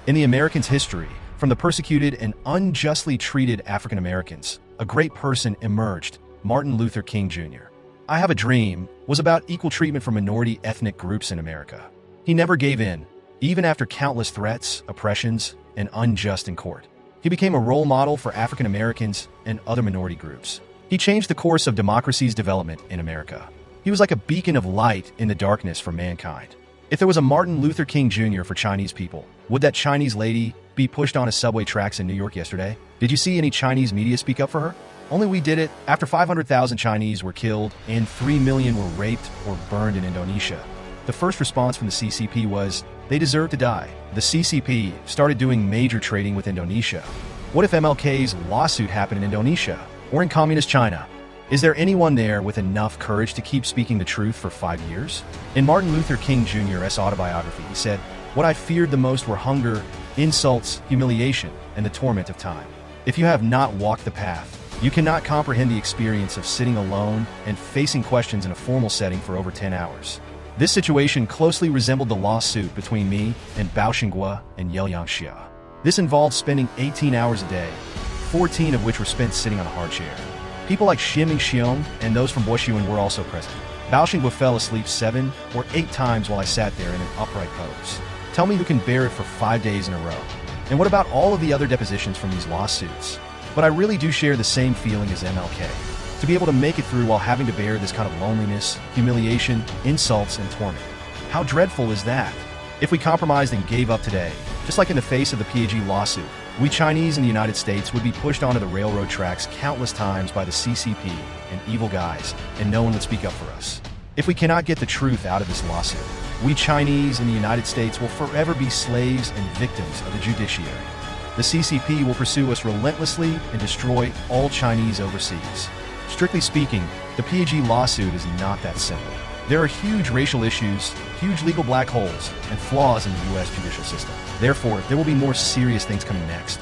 In the Americans' history, from the persecuted and unjustly treated African Americans, a great person emerged, Martin Luther King Jr. I Have a Dream was about equal treatment for minority ethnic groups in America. He never gave in, even after countless threats, oppressions, and unjust in court. He became a role model for African Americans and other minority groups. He changed the course of democracy's development in America. He was like a beacon of light in the darkness for mankind. If there was a Martin Luther King Jr. for Chinese people, would that Chinese lady be pushed onto subway tracks in New York yesterday? Did you see any Chinese media speak up for her? Only we did it after 500,000 Chinese were killed and 3 million were raped or burned in Indonesia. The first response from the CCP was, they deserve to die. The CCP started doing major trading with Indonesia. What if MLK's lawsuit happened in Indonesia or in communist China? Is there anyone there with enough courage to keep speaking the truth for 5 years? In Martin Luther King Jr.'s autobiography, he said, "What I feared the most were hunger, insults, humiliation, and the torment of time. If you have not walked the path, you cannot comprehend the experience of sitting alone and facing questions in a formal setting for over 10 hours. This situation closely resembled the lawsuit between me and Miles Guo and Xia. This involved spending 18 hours a day, 14 of which were spent sitting on a hard chair. People like Xim Xiong and those from Boishuan were also present. Miles Guo fell asleep 7 or 8 times while I sat there in an upright pose. Tell me who can bear it for 5 days in a row. And what about all of the other depositions from these lawsuits? But I really do share the same feeling as MLK. To be able to make it through while having to bear this kind of loneliness, humiliation, insults, and torment. How dreadful is that? If we compromised and gave up today, just like in the face of the PAG lawsuit, we Chinese in the United States would be pushed onto the railroad tracks countless times by the CCP and evil guys, and no one would speak up for us. If we cannot get the truth out of this lawsuit, we Chinese in the United States will forever be slaves and victims of the judiciary. The CCP will pursue us relentlessly and destroy all Chinese overseas. Strictly speaking, the PAG lawsuit is not that simple. There are huge racial issues, huge legal black holes, and flaws in the U.S. judicial system. Therefore, there will be more serious things coming next.